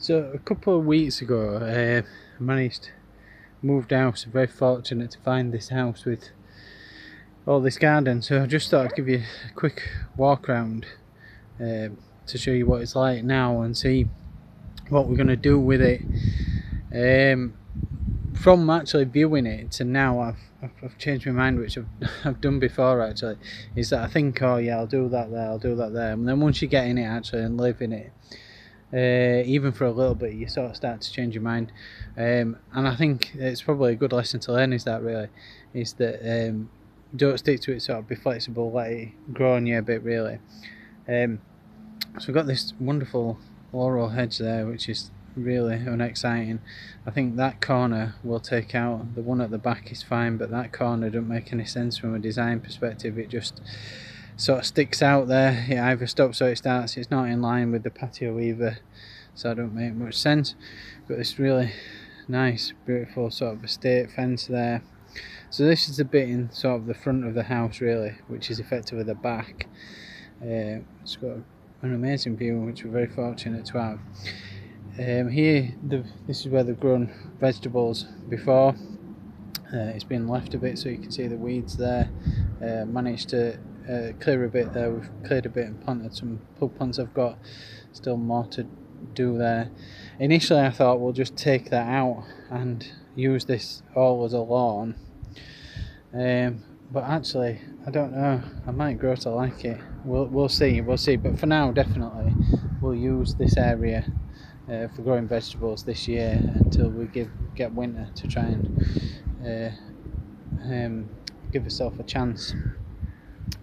So a couple of weeks ago, I managed to move house. I'm very fortunate to find this house with all this garden. So I just thought I'd give you a quick walk around to show you what it's like now and see what we're going to do with it. From actually viewing it to now, I've changed my mind, which I've done before actually. Is that I think, oh yeah, I'll do that there, I'll do that there, and then once you get in it actually and live in it, even for a little bit, you sort of start to change your mind. And I think it's probably a good lesson to learn, is that don't stick to it, sort of be flexible, let it grow on you a bit really. So we've got this wonderful laurel hedge there, which is really unexciting. I think that corner we'll take out. The one at the back is fine, but that corner doesn't make any sense from a design perspective. It just sort of sticks out there. It either stops or it starts. It's not in line with the patio either, so it don't make much sense. But this really nice, beautiful sort of estate fence there. So this is the bit in sort of the front of the house really, which is effectively the back. It's got an amazing view, which we're very fortunate to have. Here, this is where they've grown vegetables before. It's been left a bit, so you can see the weeds there. Managed to clear a bit there. We've cleared a bit and planted some plug plants. I've got still more to do there. Initially I thought we'll just take that out and use this all as a lawn, but actually I don't know, I might grow to like it. We'll see, but for now definitely we'll use this area for growing vegetables this year until we get winter, to try and give ourselves a chance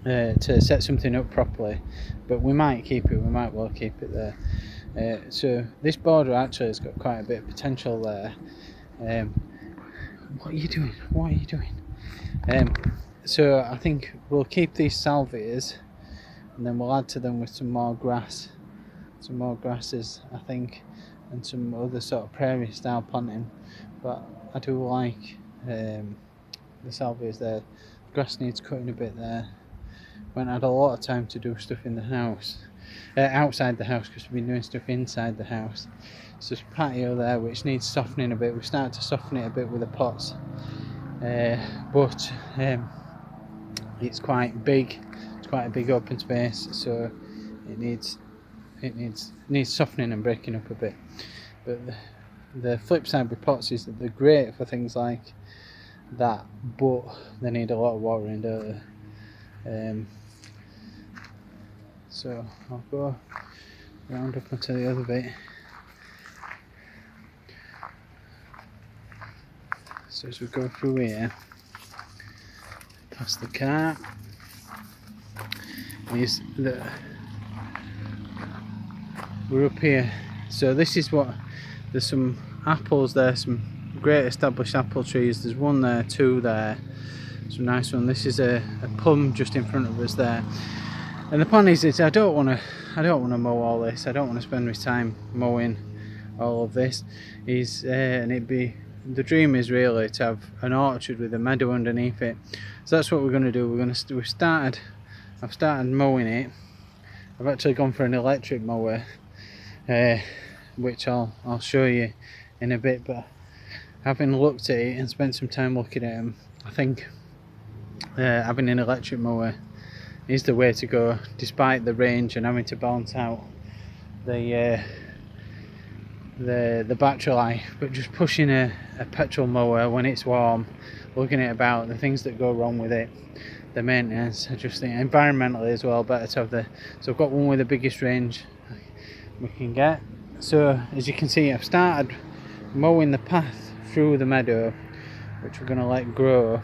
to set something up properly. But we might keep it, we might well keep it there. So this border actually has got quite a bit of potential there. What are you doing? So I think we'll keep these salvias and then we'll add to them with some more grasses I think, and some other sort of prairie style planting. But I do like the salvias there. The grass needs cutting a bit there. When I had a lot of time to do stuff in the house, outside the house, because we've been doing stuff inside the house. So there's patio there which needs softening a bit. We've started to soften it a bit with the pots, but it's quite big. It's quite a big open space, so it needs softening and breaking up a bit. But the flip side with pots is that they're great for things like that, but they need a lot of watering, don't they? So I'll go round up onto the other bit. So as we go through here, past the car, we're up here. So this is what, there's some apples there, some great established apple trees. There's one there, two there, some nice one. This is a plum just in front of us there. And the plan is I don't want to mow all this. I don't want to spend my time mowing all of this. And the dream is really to have an orchard with a meadow underneath it. So that's what we're going to do. I've started mowing it. I've actually gone for an electric mower, which I'll show you in a bit. But having looked at it and spent some time looking at them, I think having an electric mower is the way to go, despite the range and having to balance out the battery life. But just pushing a petrol mower when it's warm, looking at about the things that go wrong with it, the maintenance, I just think environmentally as well, better to have so I've got one with the biggest range we can get. So as you can see, I've started mowing the path through the meadow, which we're going to let grow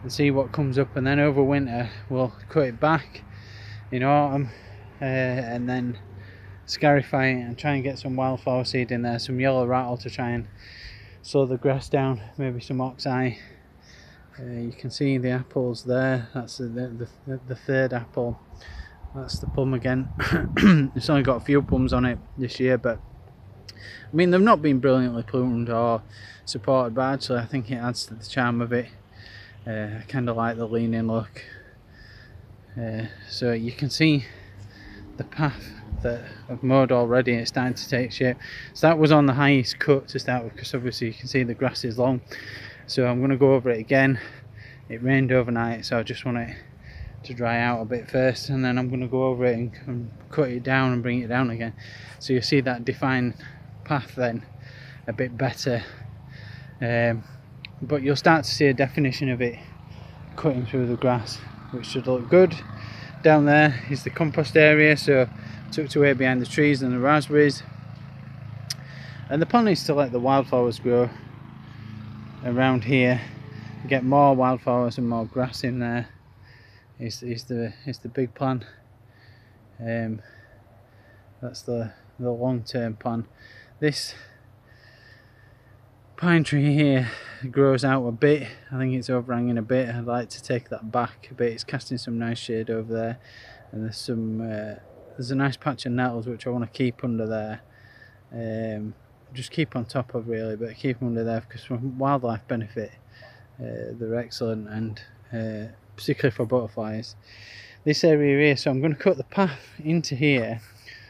and see what comes up, and then over winter we'll cut it back in autumn, and then scarify it and try and get some wildflower seed in there, some yellow rattle to try and slow the grass down, maybe some oxeye. You can see the apples there. That's the third apple. That's the plum again. It's only got a few plums on it this year, but I mean they've not been brilliantly pruned or supported, but actually I think it adds to the charm of it. I kind of like the leaning look. So you can see the path that I've mowed already, and it's starting to take shape. So that was on the highest cut to start with, because obviously you can see the grass is long. So I'm going to go over it again. It rained overnight, so I just want it to dry out a bit first, and then I'm going to go over it and cut it down and bring it down again. So you see that defined path then a bit better, but you'll start to see a definition of it cutting through the grass, which should look good. Down there is the compost area, so tucked away behind the trees and the raspberries, and the plan is to let the wildflowers grow around here, get more wildflowers and more grass in there. Is the big plan. That's the long-term plan. This pine tree here grows out a bit. I think it's overhanging a bit. I'd like to take that back a bit. It's casting some nice shade over there, and there's a nice patch of nettles which I want to keep under there. Just keep on top of really, but keep them under there because from wildlife benefit, they're excellent, and particularly for butterflies. This area here, so I'm going to cut the path into here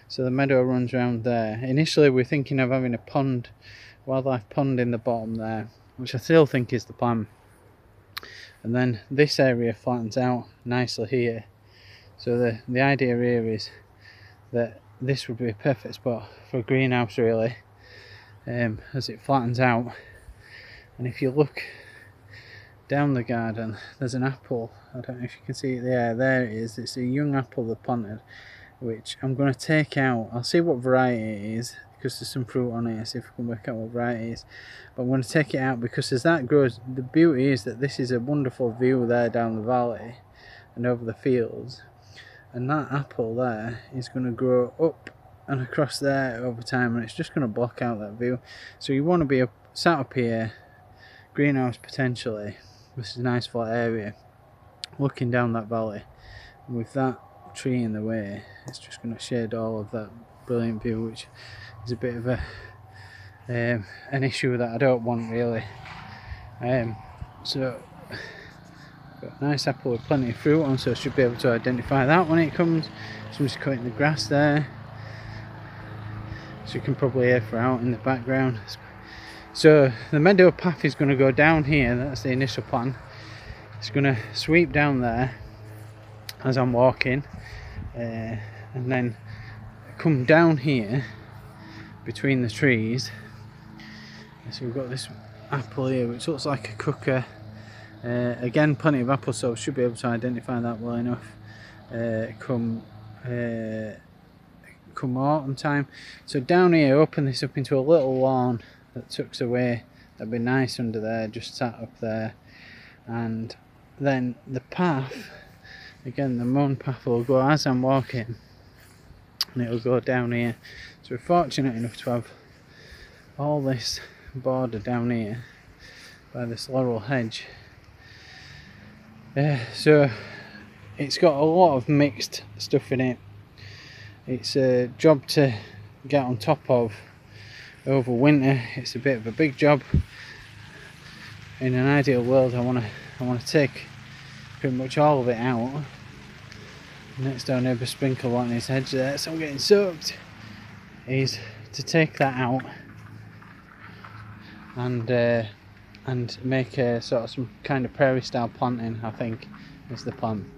so the meadow runs around there. Initially we're thinking of having a pond, wildlife pond in the bottom there, which I still think is the plan, and then this area flattens out nicely here. So the idea here is that this would be a perfect spot for a greenhouse really, as it flattens out. And if you look down the garden, there's an apple. I don't know if you can see it there. There it is. It's a young apple they planted, which I'm going to take out. I'll see what variety it is, because there's some fruit on it. See if I can work out what variety it is. But I'm going to take it out because as that grows, the beauty is that this is a wonderful view there down the valley and over the fields. And that apple there is going to grow up and across there over time, and it's just going to block out that view. So you want to be sat up here, greenhouse potentially. This is a nice flat area looking down that valley, and with that tree in the way, it's just going to shade all of that brilliant view, which is a bit of an issue that I don't want really. So got a nice apple with plenty of fruit on, so I should be able to identify that when it comes. So I'm just cutting the grass there, so you can probably hear for out in the background. So the meadow path is going to go down here. That's the initial plan. It's going to sweep down there as I'm walking, and then come down here between the trees. So we've got this apple here which looks like a cooker. Again, plenty of apples, so I should be able to identify that well enough come autumn time. So down here, open this up into a little lawn that tucks away. That'd be nice under there, just sat up there. And then the path, again the mown path, will go as I'm walking, and it'll go down here. So we're fortunate enough to have all this border down here by this laurel hedge. So it's got a lot of mixed stuff in it. It's a job to get on top of over winter. It's a bit of a big job. In an ideal world, I want to take pretty much all of it out. Next door neighbour sprinkled on his hedge there, so I'm getting soaked. Is to take that out and make a sort of some kind of prairie style planting, I think is the plan.